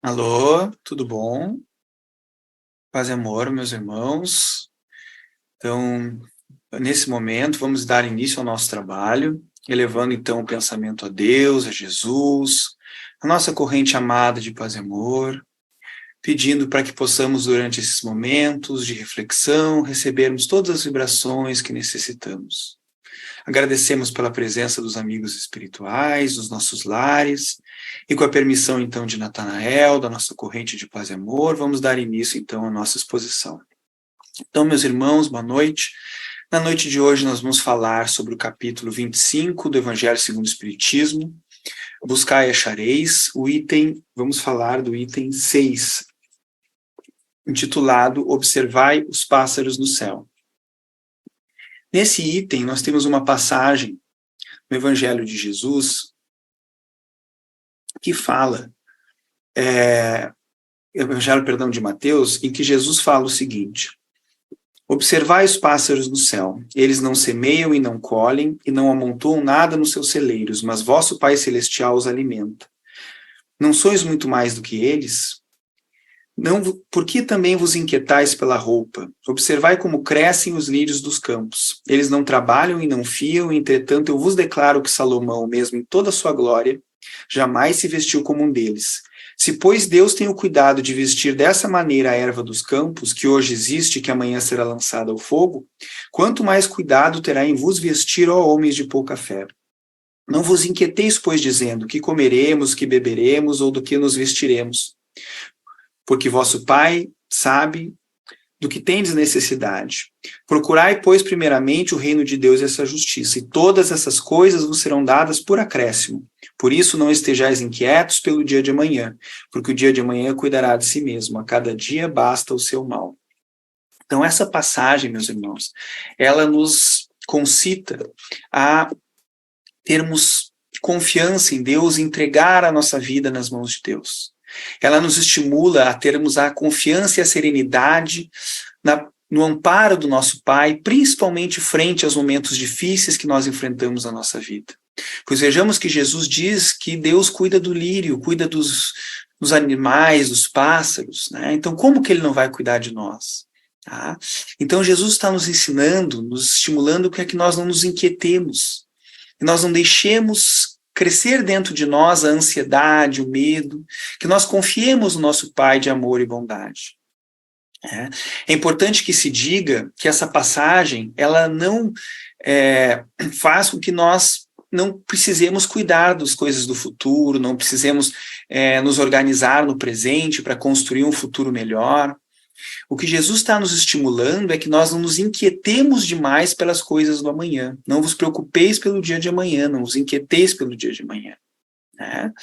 Alô, tudo bom? Paz e amor, meus irmãos. Então, nesse momento, vamos dar início ao nosso trabalho, elevando então o pensamento a Deus, a Jesus, a nossa corrente amada de paz e amor, pedindo para que possamos, durante esses momentos de reflexão, recebermos todas as vibrações que necessitamos. Agradecemos pela presença dos amigos espirituais, dos nossos lares, e com a permissão, então, de Natanael, da nossa corrente de paz e amor, vamos dar início, então, à nossa exposição. Então, meus irmãos, boa noite. Na noite de hoje, nós vamos falar sobre o capítulo 25 do Evangelho segundo o Espiritismo, Buscai e achareis, vamos falar do item 6, intitulado Observai os pássaros no céu. Nesse item, nós temos uma passagem no Evangelho de Jesus que fala, Evangelho, de Mateus, em que Jesus fala o seguinte: observai os pássaros no céu, eles não semeiam e não colhem, e não amontoam nada nos seus celeiros, mas vosso Pai Celestial os alimenta. Não sois muito mais do que eles? Não, por que também vos inquietais pela roupa? Observai como crescem os lírios dos campos. Eles não trabalham e não fiam, entretanto eu vos declaro que Salomão, mesmo em toda a sua glória, jamais se vestiu como um deles. Se, pois, Deus tem o cuidado de vestir dessa maneira a erva dos campos, que hoje existe e que amanhã será lançada ao fogo, quanto mais cuidado terá em vos vestir, ó homens de pouca fé. Não vos inquieteis, pois, dizendo que comeremos, que beberemos ou do que nos vestiremos, porque vosso Pai sabe do que tendes necessidade. Procurai, pois, primeiramente o reino de Deus e a sua justiça, e todas essas coisas vos serão dadas por acréscimo. Por isso não estejais inquietos pelo dia de amanhã, porque o dia de amanhã cuidará de si mesmo, a cada dia basta o seu mal. Então essa passagem, meus irmãos, ela nos concita a termos confiança em Deus e entregar a nossa vida nas mãos de Deus. Ela nos estimula a termos a confiança e a serenidade no amparo do nosso Pai, principalmente frente aos momentos difíceis que nós enfrentamos na nossa vida. Pois vejamos que Jesus diz que Deus cuida do lírio, cuida dos animais, dos pássaros, né? Então como que ele não vai cuidar de nós? Tá? Então Jesus está nos ensinando, nos estimulando para que nós não nos inquietemos, que nós não deixemos crescer dentro de nós a ansiedade, o medo, que nós confiemos no nosso Pai de amor e bondade. É importante que se diga que essa passagem, ela não faz com que nós não precisemos cuidar das coisas do futuro, não precisemos nos organizar no presente para construir um futuro melhor. O que Jesus está nos estimulando é que nós não nos inquietemos demais pelas coisas do amanhã. Não vos preocupeis pelo dia de amanhã, não vos inquieteis pelo dia de amanhã. Né?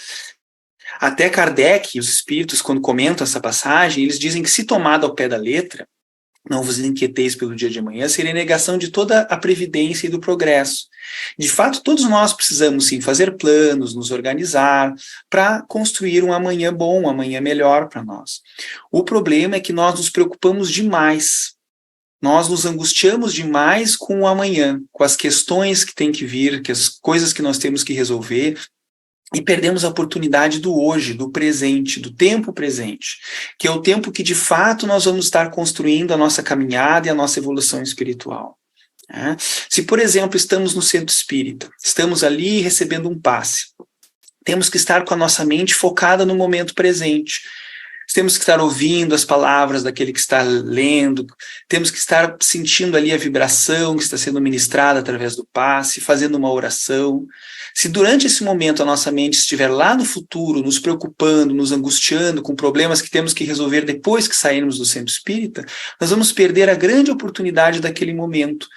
Até Kardec e os espíritos, quando comentam essa passagem, eles dizem que se tomado ao pé da letra, não vos inquieteis pelo dia de amanhã, seria negação de toda a previdência e do progresso. De fato, todos nós precisamos, sim, fazer planos, nos organizar para construir um amanhã bom, um amanhã melhor para nós. O problema é que nós nos preocupamos demais. Nós nos angustiamos demais com o amanhã, com as questões que têm que vir, com as coisas que nós temos que resolver, e perdemos a oportunidade do hoje, do presente, do tempo presente, que é o tempo que de fato nós vamos estar construindo a nossa caminhada e a nossa evolução espiritual. Se, por exemplo, estamos no centro espírita, estamos ali recebendo um passe, temos que estar com a nossa mente focada no momento presente. Temos que estar ouvindo as palavras daquele que está lendo, temos que estar sentindo ali a vibração que está sendo ministrada através do passe, fazendo uma oração. Se durante esse momento a nossa mente estiver lá no futuro, nos preocupando, nos angustiando com problemas que temos que resolver depois que sairmos do centro espírita, nós vamos perder a grande oportunidade daquele momento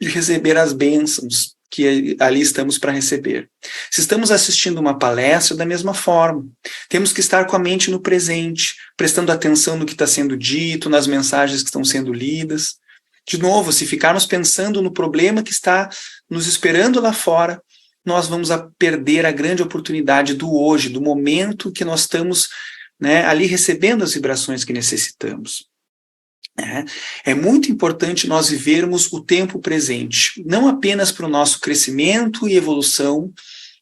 de receber as bênçãos que ali estamos para receber. Se estamos assistindo uma palestra, da mesma forma, temos que estar com a mente no presente, prestando atenção no que está sendo dito, nas mensagens que estão sendo lidas. De novo, se ficarmos pensando no problema que está nos esperando lá fora, nós vamos perder a grande oportunidade do hoje, do momento que nós estamos ali recebendo as vibrações que necessitamos. É muito importante nós vivermos o tempo presente, não apenas para o nosso crescimento e evolução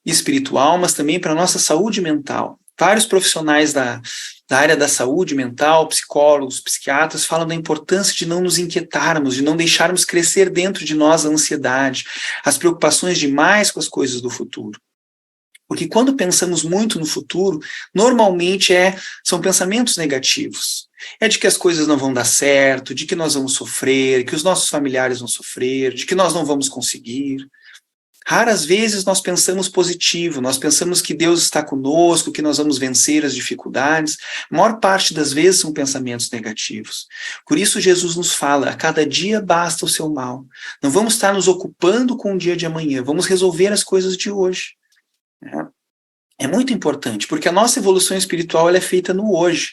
espiritual, mas também para a nossa saúde mental. Vários profissionais da área da saúde mental, psicólogos, psiquiatras, falam da importância de não nos inquietarmos, de não deixarmos crescer dentro de nós a ansiedade, as preocupações demais com as coisas do futuro. Porque quando pensamos muito no futuro, normalmente são pensamentos negativos. É de que as coisas não vão dar certo, de que nós vamos sofrer, que os nossos familiares vão sofrer, de que nós não vamos conseguir. Raras vezes nós pensamos positivo, nós pensamos que Deus está conosco, que nós vamos vencer as dificuldades. A maior parte das vezes são pensamentos negativos. Por isso Jesus nos fala, a cada dia basta o seu mal. Não vamos estar nos ocupando com o dia de amanhã, vamos resolver as coisas de hoje. É muito importante, porque a nossa evolução espiritual ela é feita no hoje.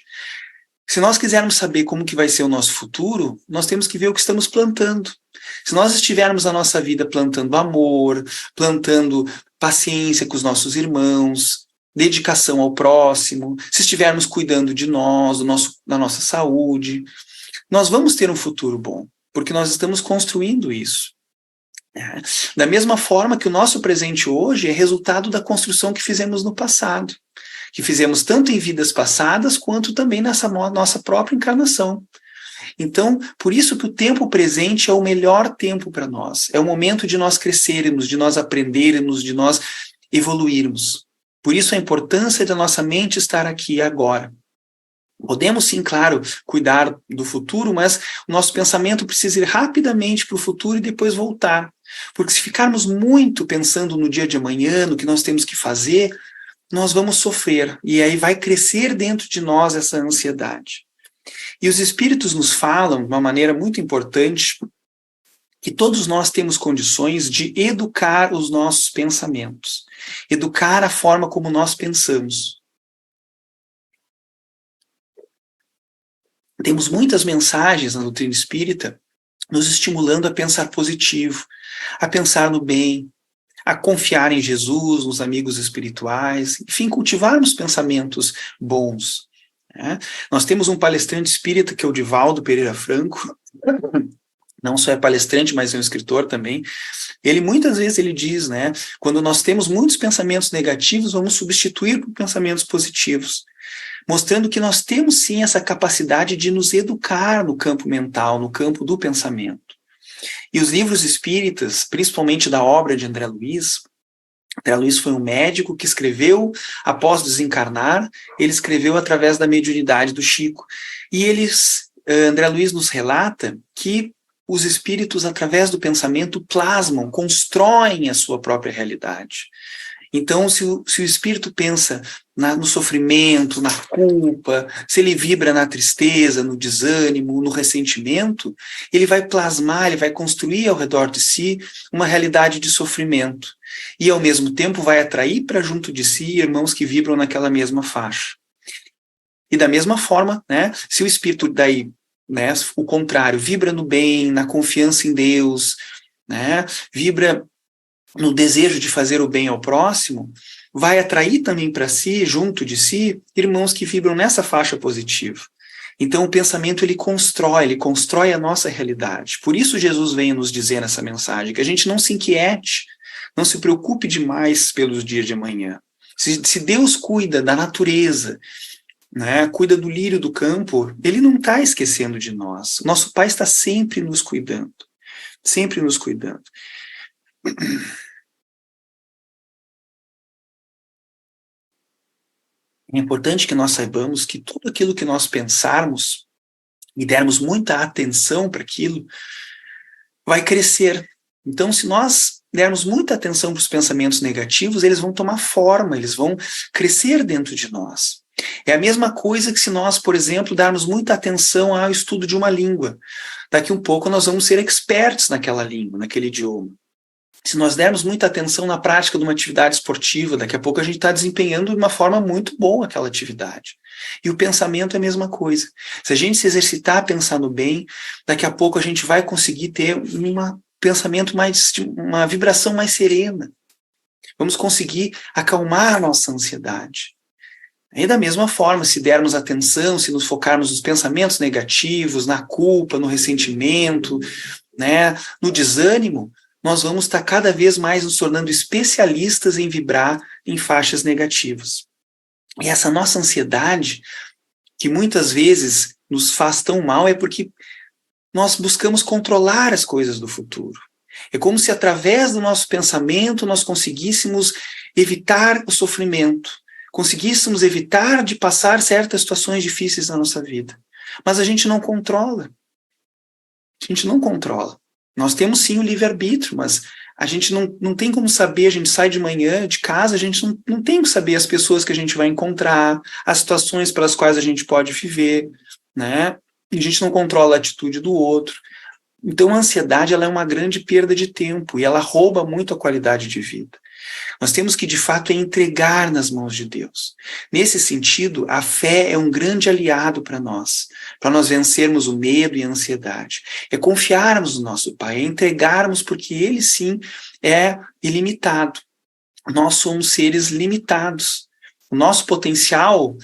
Se nós quisermos saber como que vai ser o nosso futuro, nós temos que ver o que estamos plantando. Se nós estivermos a nossa vida plantando amor, plantando paciência com os nossos irmãos, dedicação ao próximo, se estivermos cuidando de nós, da nossa saúde, nós vamos ter um futuro bom, porque nós estamos construindo isso. Da mesma forma que o nosso presente hoje é resultado da construção que fizemos no passado, que fizemos tanto em vidas passadas quanto também nessa nossa própria encarnação. Então, por isso que o tempo presente é o melhor tempo para nós, é o momento de nós crescermos, de nós aprendermos, de nós evoluirmos. Por isso a importância da nossa mente estar aqui agora. Podemos sim, claro, cuidar do futuro, mas o nosso pensamento precisa ir rapidamente para o futuro e depois voltar. Porque se ficarmos muito pensando no dia de amanhã, no que nós temos que fazer, nós vamos sofrer. E aí vai crescer dentro de nós essa ansiedade. E os espíritos nos falam, de uma maneira muito importante, que todos nós temos condições de educar os nossos pensamentos. Educar a forma como nós pensamos. Temos muitas mensagens na doutrina espírita nos estimulando a pensar positivo, a pensar no bem, a confiar em Jesus, nos amigos espirituais, enfim, cultivarmos pensamentos bons. Né? Nós temos um palestrante espírita que é o Divaldo Pereira Franco, não só é palestrante, mas é um escritor também. Ele muitas vezes ele diz, né, quando nós temos muitos pensamentos negativos, vamos substituir por pensamentos positivos, mostrando que nós temos sim essa capacidade de nos educar no campo mental, no campo do pensamento. E os livros espíritas, principalmente da obra de André Luiz foi um médico que escreveu após desencarnar, ele escreveu através da mediunidade do Chico. E André Luiz nos relata que os espíritos, através do pensamento, plasmam, constroem a sua própria realidade. Então, se o espírito pensa no sofrimento, na culpa, se ele vibra na tristeza, no desânimo, no ressentimento, ele vai plasmar, ele vai construir ao redor de si uma realidade de sofrimento. E, ao mesmo tempo, vai atrair para junto de si irmãos que vibram naquela mesma faixa. E, da mesma forma, né, se o espírito daí, né, o contrário, vibra no bem, na confiança em Deus, né, vibra no desejo de fazer o bem ao próximo, vai atrair também para si, junto de si, irmãos que vibram nessa faixa positiva. Então o pensamento ele constrói a nossa realidade. Por isso Jesus vem nos dizer nessa mensagem, que a gente não se inquiete, não se preocupe demais pelos dias de amanhã. Se Deus cuida da natureza, né, cuida do lírio do campo, ele não está esquecendo de nós. Nosso Pai está sempre nos cuidando. Sempre nos cuidando. É importante que nós saibamos que tudo aquilo que nós pensarmos e dermos muita atenção para aquilo, vai crescer. Então, se nós dermos muita atenção para os pensamentos negativos, eles vão tomar forma, eles vão crescer dentro de nós. É a mesma coisa que se nós, por exemplo, darmos muita atenção ao estudo de uma língua. Daqui um pouco nós vamos ser expertos naquela língua, naquele idioma. Se nós dermos muita atenção na prática de uma atividade esportiva, daqui a pouco a gente está desempenhando de uma forma muito boa aquela atividade. E o pensamento é a mesma coisa. Se a gente se exercitar a pensar no bem, daqui a pouco a gente vai conseguir ter um pensamento uma vibração mais serena. Vamos conseguir acalmar a nossa ansiedade. E da mesma forma, se dermos atenção, se nos focarmos nos pensamentos negativos, na culpa, no ressentimento, né, no desânimo, nós vamos estar cada vez mais nos tornando especialistas em vibrar em faixas negativas. E essa nossa ansiedade, que muitas vezes nos faz tão mal, é porque nós buscamos controlar as coisas do futuro. É como se através do nosso pensamento nós conseguíssemos evitar o sofrimento, conseguíssemos evitar de passar certas situações difíceis na nossa vida. Mas a gente não controla. A gente não controla. Nós temos sim o livre-arbítrio, mas a gente não tem como saber, a gente sai de manhã de casa, a gente não tem como saber as pessoas que a gente vai encontrar, as situações pelas quais a gente pode viver, né? A gente não controla a atitude do outro. Então a ansiedade ela é uma grande perda de tempo e ela rouba muito a qualidade de vida. Nós temos que, de fato, entregar nas mãos de Deus. Nesse sentido, a fé é um grande aliado para nós vencermos o medo e a ansiedade. É confiarmos no nosso Pai, é entregarmos porque Ele, sim, é ilimitado. Nós somos seres limitados. O nosso potencial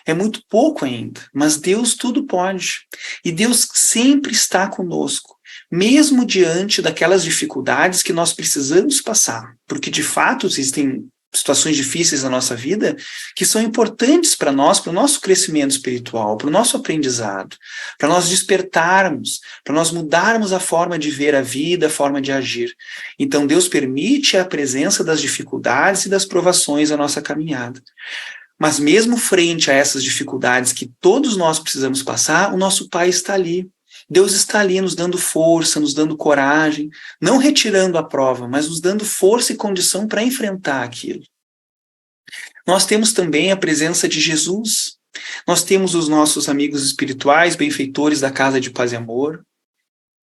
é muito pouco ainda, mas Deus tudo pode. E Deus sempre está conosco, mesmo diante daquelas dificuldades que nós precisamos passar, porque de fato existem situações difíceis na nossa vida que são importantes para nós, para o nosso crescimento espiritual, para o nosso aprendizado, para nós despertarmos, para nós mudarmos a forma de ver a vida, a forma de agir. Então Deus permite a presença das dificuldades e das provações na nossa caminhada. Mas mesmo frente a essas dificuldades que todos nós precisamos passar, o nosso Pai está ali. Deus está ali nos dando força, nos dando coragem, não retirando a prova, mas nos dando força e condição para enfrentar aquilo. Nós temos também a presença de Jesus. Nós temos os nossos amigos espirituais, benfeitores da Casa de Paz e Amor.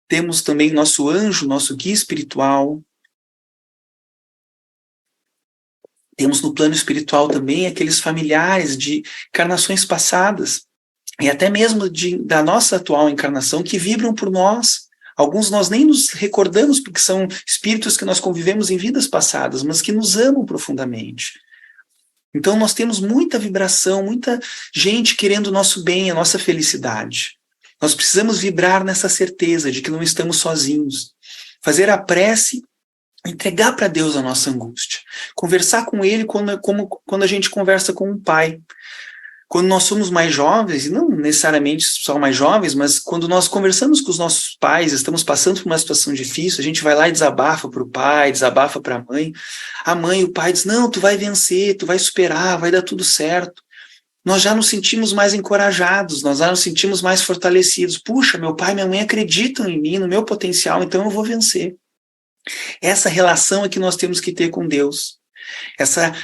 Temos também nosso anjo, nosso guia espiritual. Temos no plano espiritual também aqueles familiares de encarnações passadas, e até mesmo da nossa atual encarnação, que vibram por nós. Alguns nós nem nos recordamos, porque são espíritos que nós convivemos em vidas passadas, mas que nos amam profundamente. Então nós temos muita vibração, muita gente querendo o nosso bem, a nossa felicidade. Nós precisamos vibrar nessa certeza de que não estamos sozinhos. Fazer a prece, entregar para Deus a nossa angústia. Conversar com Ele quando a gente conversa com um pai. Quando nós somos mais jovens, e não necessariamente só mais jovens, mas quando nós conversamos com os nossos pais, estamos passando por uma situação difícil, a gente vai lá e desabafa para o pai, desabafa para a mãe. A mãe e o pai diz, não, tu vai vencer, tu vai superar, vai dar tudo certo. Nós já nos sentimos mais encorajados, nós já nos sentimos mais fortalecidos. Puxa, meu pai e minha mãe acreditam em mim, no meu potencial, então eu vou vencer. Essa relação é que nós temos que ter com Deus. Essa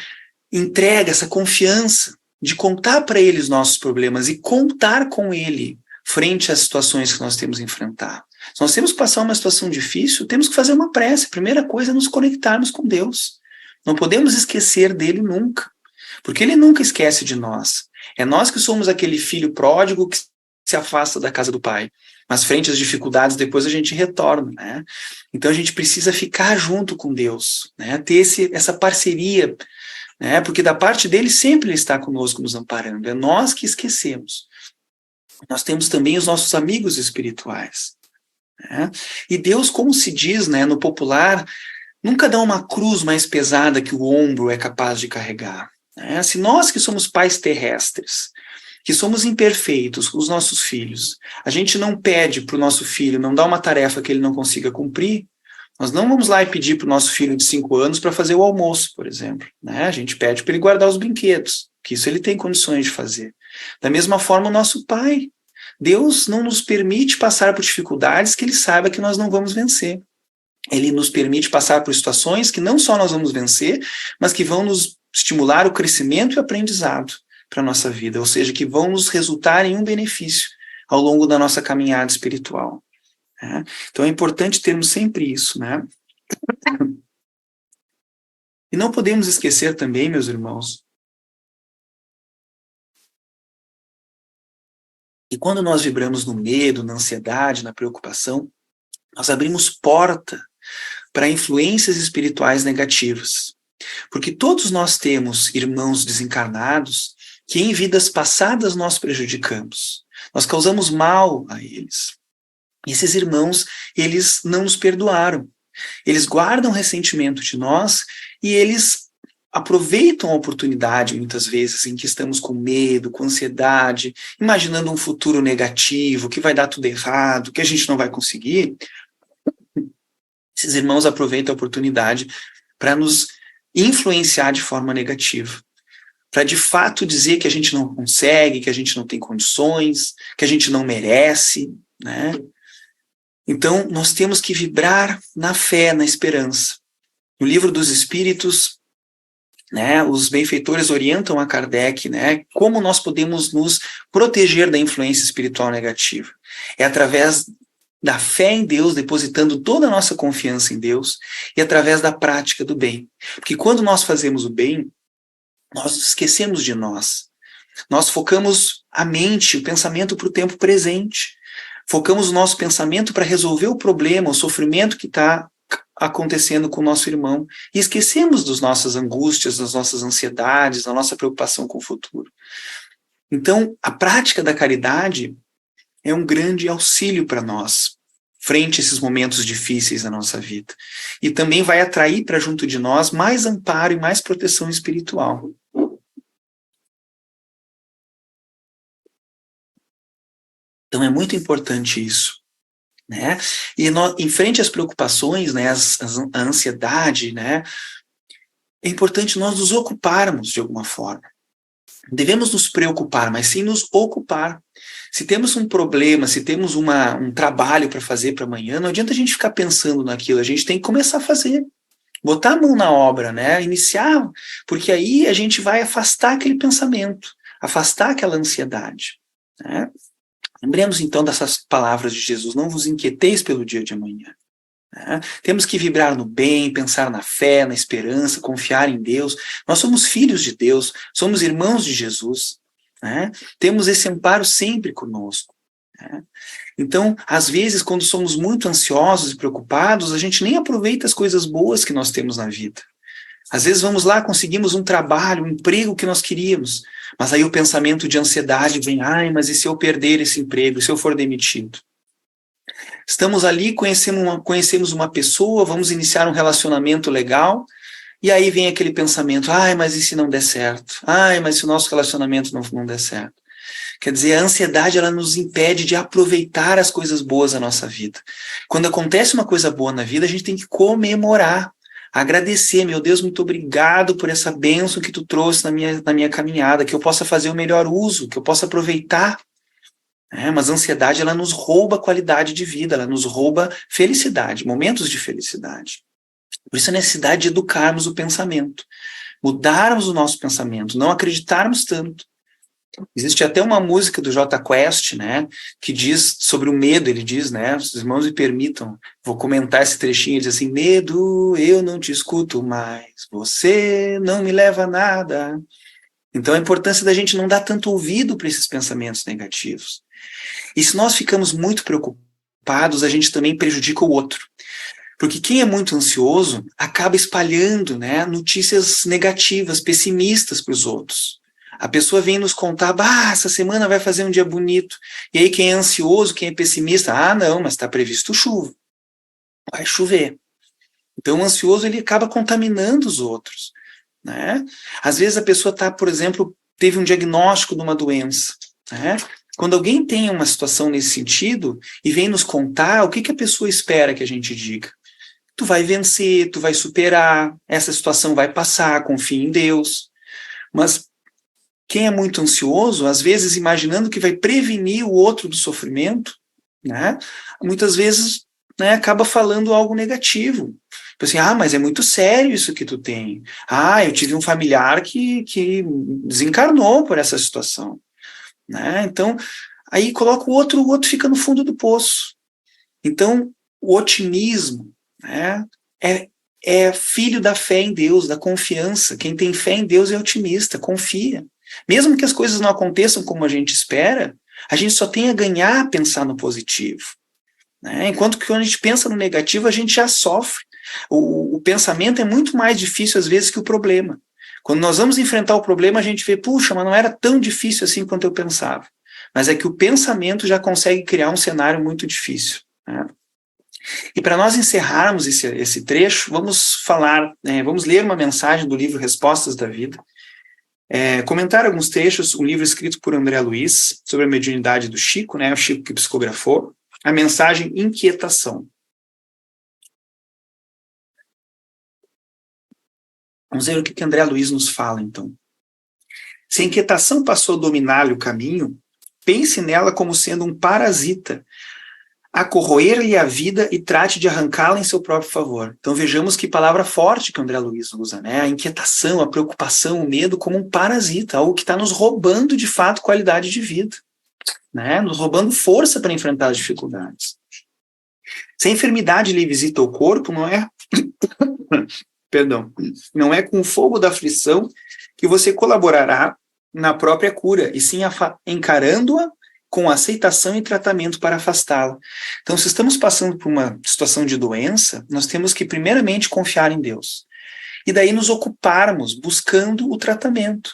entrega, essa confiança de contar para Ele os nossos problemas e contar com Ele frente às situações que nós temos que enfrentar. Se nós temos que passar uma situação difícil, temos que fazer uma prece. A primeira coisa é nos conectarmos com Deus. Não podemos esquecer dele nunca, porque Ele nunca esquece de nós. É nós que somos aquele filho pródigo que se afasta da casa do pai. Mas frente às dificuldades, depois a gente retorna, né? Então a gente precisa ficar junto com Deus, né? Ter essa parceria, né? Porque da parte dele sempre ele está conosco, nos amparando. É nós que esquecemos. Nós temos também os nossos amigos espirituais, né? E Deus, como se diz, né, no popular, nunca dá uma cruz mais pesada que o ombro é capaz de carregar, né? Se nós que somos pais terrestres, que somos imperfeitos, os nossos filhos, a gente não pede para o nosso filho, não dá uma tarefa que ele não consiga cumprir, nós não vamos lá e pedir para o nosso filho de 5 anos para fazer o almoço, por exemplo, né? A gente pede para ele guardar os brinquedos, que isso ele tem condições de fazer. Da mesma forma, o nosso pai. Deus não nos permite passar por dificuldades que ele saiba que nós não vamos vencer. Ele nos permite passar por situações que não só nós vamos vencer, mas que vão nos estimular o crescimento e o aprendizado para a nossa vida, ou seja, que vão nos resultar em um benefício ao longo da nossa caminhada espiritual. Né? Então é importante termos sempre isso, né? E não podemos esquecer também, meus irmãos, que quando nós vibramos no medo, na ansiedade, na preocupação, nós abrimos porta para influências espirituais negativas. Porque todos nós temos irmãos desencarnados que em vidas passadas nós prejudicamos. Nós causamos mal a eles. E esses irmãos, eles não nos perdoaram. Eles guardam ressentimento de nós e eles, aproveitam a oportunidade, muitas vezes, em que estamos com medo, com ansiedade, imaginando um futuro negativo, que vai dar tudo errado, que a gente não vai conseguir. Esses irmãos aproveitam a oportunidade para nos influenciar de forma negativa, para de fato dizer que a gente não consegue, que a gente não tem condições, que a gente não merece, né? Então, nós temos que vibrar na fé, na esperança. No Livro dos Espíritos, né, os benfeitores orientam a Kardec, né, como nós podemos nos proteger da influência espiritual negativa. É através da fé em Deus, depositando toda a nossa confiança em Deus, e através da prática do bem. Porque quando nós fazemos o bem, nós esquecemos de nós. Nós focamos a mente, o pensamento para o tempo presente. Focamos o nosso pensamento para resolver o problema, o sofrimento que está acontecendo com o nosso irmão. E esquecemos das nossas angústias, das nossas ansiedades, da nossa preocupação com o futuro. Então, a prática da caridade é um grande auxílio para nós, frente a esses momentos difíceis da nossa vida. E também vai atrair para junto de nós mais amparo e mais proteção espiritual. Então é muito importante isso, né? E em frente às preocupações, né, a ansiedade, né, é importante nós nos ocuparmos de alguma forma. Devemos nos preocupar, mas sim nos ocupar. Se temos um problema, se temos um trabalho para fazer para amanhã, não adianta a gente ficar pensando naquilo, a gente tem que começar a fazer. Botar a mão na obra, né? Iniciar, porque aí a gente vai afastar aquele pensamento, afastar aquela ansiedade, né? Lembremos então dessas palavras de Jesus, não vos inquieteis pelo dia de amanhã. Né? Temos que vibrar no bem, pensar na fé, na esperança, confiar em Deus. Nós somos filhos de Deus, somos irmãos de Jesus. Né? Temos esse amparo sempre conosco. Né? Então, às vezes, quando somos muito ansiosos e preocupados, a gente nem aproveita as coisas boas que nós temos na vida. Às vezes vamos lá, conseguimos um trabalho, um emprego que nós queríamos, mas aí o pensamento de ansiedade vem, ai, mas e se eu perder esse emprego, e se eu for demitido? Estamos ali, conhecemos uma pessoa, vamos iniciar um relacionamento legal, e aí vem aquele pensamento, ai, mas e se não der certo? Ai, mas se o nosso relacionamento não der certo? Quer dizer, a ansiedade ela nos impede de aproveitar as coisas boas da nossa vida. Quando acontece uma coisa boa na vida, a gente tem que comemorar, agradecer, meu Deus, muito obrigado por essa bênção que tu trouxe na minha caminhada, que eu possa fazer o melhor uso, que eu possa aproveitar. Mas a ansiedade ela nos rouba qualidade de vida, ela nos rouba felicidade, momentos de felicidade. Por isso a necessidade de educarmos o pensamento, mudarmos o nosso pensamento, não acreditarmos tanto. Existe até uma música do Jota Quest, né, que diz sobre o medo, ele diz, né, os irmãos me permitam, vou comentar esse trechinho, ele diz assim, medo, eu não te escuto mais, você não me leva a nada. Então a importância da gente não dar tanto ouvido para esses pensamentos negativos. E se nós ficamos muito preocupados, a gente também prejudica o outro. Porque quem é muito ansioso acaba espalhando, né, notícias negativas, pessimistas para os outros. A pessoa vem nos contar, essa semana vai fazer um dia bonito. E aí quem é ansioso, quem é pessimista, não, mas está previsto chuva. Vai chover. Então o ansioso ele acaba contaminando os outros. Né? Às vezes a pessoa por exemplo, teve um diagnóstico de uma doença. Né? Quando alguém tem uma situação nesse sentido e vem nos contar, o que a pessoa espera que a gente diga? Tu vai vencer, tu vai superar, essa situação vai passar, confia em Deus. Mas quem é muito ansioso, às vezes imaginando que vai prevenir o outro do sofrimento, né, muitas vezes, né, acaba falando algo negativo. Tipo assim, mas é muito sério isso que tu tem. Eu tive um familiar que desencarnou por essa situação. Né? Então, aí coloca o outro fica no fundo do poço. Então, o otimismo, né, é filho da fé em Deus, da confiança. Quem tem fé em Deus é otimista, confia. Mesmo que as coisas não aconteçam como a gente espera, a gente só tem a ganhar a pensar no positivo. Né? Enquanto que quando a gente pensa no negativo, a gente já sofre. O pensamento é muito mais difícil às vezes que o problema. Quando nós vamos enfrentar o problema, a gente vê, puxa, mas não era tão difícil assim quanto eu pensava. Mas é que o pensamento já consegue criar um cenário muito difícil. Né? E para nós encerrarmos esse trecho, vamos ler uma mensagem do livro Respostas da Vida, comentar alguns trechos, um livro escrito por André Luiz, sobre a mediunidade do Chico, o Chico que psicografou, a mensagem Inquietação. Vamos ver o que André Luiz nos fala, então. Se a inquietação passou a dominar-lhe o caminho, pense nela como sendo um parasita, a corroer-lhe a vida e trate de arrancá-la em seu próprio favor. Então vejamos que palavra forte que André Luiz usa, A inquietação, a preocupação, o medo como um parasita, algo que está nos roubando de fato qualidade de vida, Nos roubando força para enfrentar as dificuldades. Se a enfermidade lhe visita o corpo, não é com o fogo da aflição que você colaborará na própria cura, e sim encarando-a com aceitação e tratamento para afastá-la. Então, se estamos passando por uma situação de doença, nós temos que primeiramente confiar em Deus. E daí nos ocuparmos buscando o tratamento.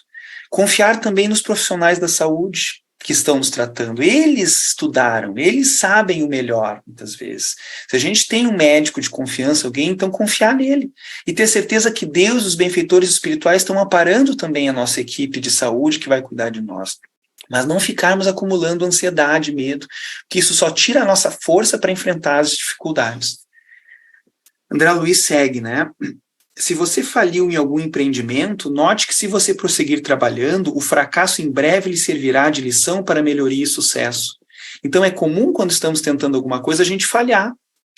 Confiar também nos profissionais da saúde que estão nos tratando. Eles estudaram, eles sabem o melhor, muitas vezes. Se a gente tem um médico de confiança, alguém, então confiar nele. E ter certeza que Deus, os benfeitores espirituais, estão amparando também a nossa equipe de saúde que vai cuidar de nós. Mas não ficarmos acumulando ansiedade, medo, que isso só tira a nossa força para enfrentar as dificuldades. André Luiz segue, Se você faliu em algum empreendimento, note que se você prosseguir trabalhando, o fracasso em breve lhe servirá de lição para melhoria e sucesso. Então é comum quando estamos tentando alguma coisa a gente falhar.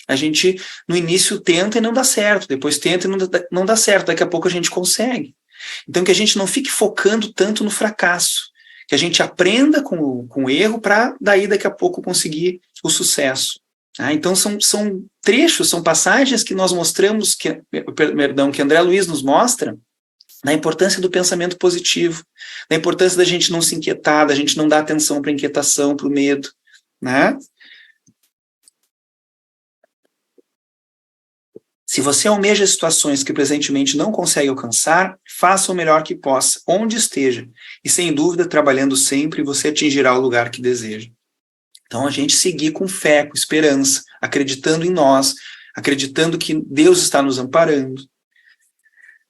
A gente no início tenta e não dá certo, depois tenta e não dá certo, daqui a pouco a gente consegue. Então que a gente não fique focando tanto no fracasso, que a gente aprenda com o erro para daí daqui a pouco conseguir o sucesso. Então são trechos, são passagens que nós mostramos, que André Luiz nos mostra, da importância do pensamento positivo, da importância da gente não se inquietar, da gente não dar atenção para a inquietação, para o medo, Se você almeja situações que presentemente não consegue alcançar, faça o melhor que possa, onde esteja, e sem dúvida, trabalhando sempre, você atingirá o lugar que deseja. Então, a gente seguir com fé, com esperança, acreditando em nós, acreditando que Deus está nos amparando.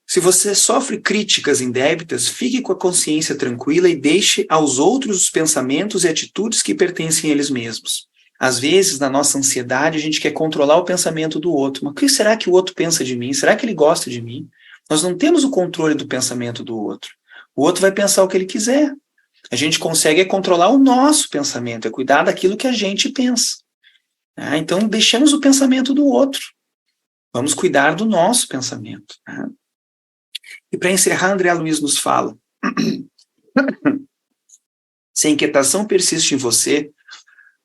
Se você sofre críticas indébitas, fique com a consciência tranquila e deixe aos outros os pensamentos e atitudes que pertencem a eles mesmos. Às vezes, na nossa ansiedade, a gente quer controlar o pensamento do outro. Mas o que será que o outro pensa de mim? Será que ele gosta de mim? Nós não temos o controle do pensamento do outro. O outro vai pensar o que ele quiser. A gente consegue controlar o nosso pensamento, cuidar daquilo que a gente pensa. Então, deixemos o pensamento do outro. Vamos cuidar do nosso pensamento. E para encerrar, André Luiz nos fala: se a inquietação persiste em você,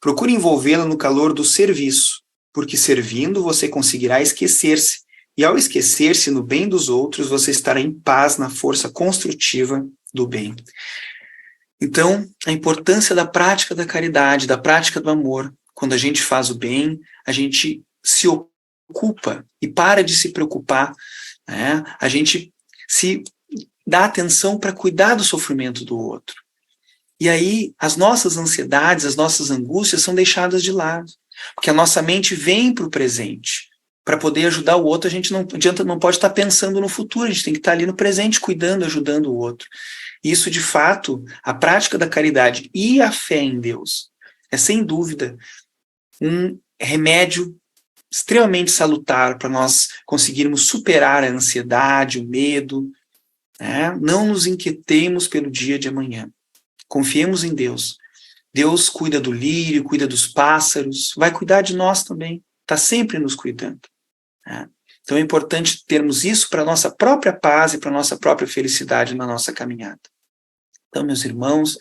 procure envolvê-la no calor do serviço, porque servindo você conseguirá esquecer-se, e ao esquecer-se no bem dos outros, você estará em paz na força construtiva do bem. Então, a importância da prática da caridade, da prática do amor. Quando a gente faz o bem, a gente se ocupa e para de se preocupar. A gente se dá atenção para cuidar do sofrimento do outro. E aí, as nossas ansiedades, as nossas angústias são deixadas de lado. Porque a nossa mente vem para o presente. Para poder ajudar o outro, a gente não pode estar pensando no futuro, a gente tem que estar ali no presente, cuidando, ajudando o outro. Isso, de fato, a prática da caridade e a fé em Deus é, sem dúvida, um remédio extremamente salutar para nós conseguirmos superar a ansiedade, o medo. Não nos inquietemos pelo dia de amanhã. Confiemos em Deus. Deus cuida do lírio, cuida dos pássaros, vai cuidar de nós também. Está sempre nos cuidando. Então é importante termos isso para a nossa própria paz e para a nossa própria felicidade na nossa caminhada. Então, meus irmãos,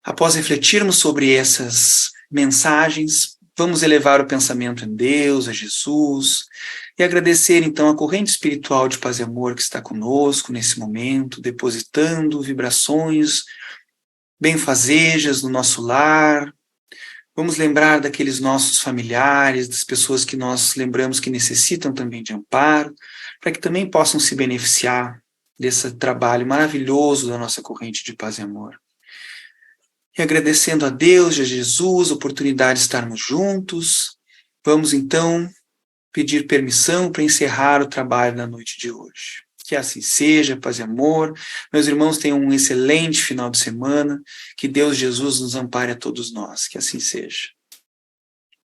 após refletirmos sobre essas mensagens, vamos elevar o pensamento em Deus, a Jesus, e agradecer então a corrente espiritual de paz e amor que está conosco nesse momento, depositando vibrações benfazejas no nosso lar. Vamos lembrar daqueles nossos familiares, das pessoas que nós lembramos que necessitam também de amparo, para que também possam se beneficiar desse trabalho maravilhoso da nossa corrente de paz e amor. E agradecendo a Deus e a Jesus a oportunidade de estarmos juntos, Vamos então pedir permissão para encerrar o trabalho na noite de hoje. Que assim seja, paz e amor. Meus irmãos, tenham um excelente final de semana. Que Deus Jesus nos ampare a todos nós. Que assim seja.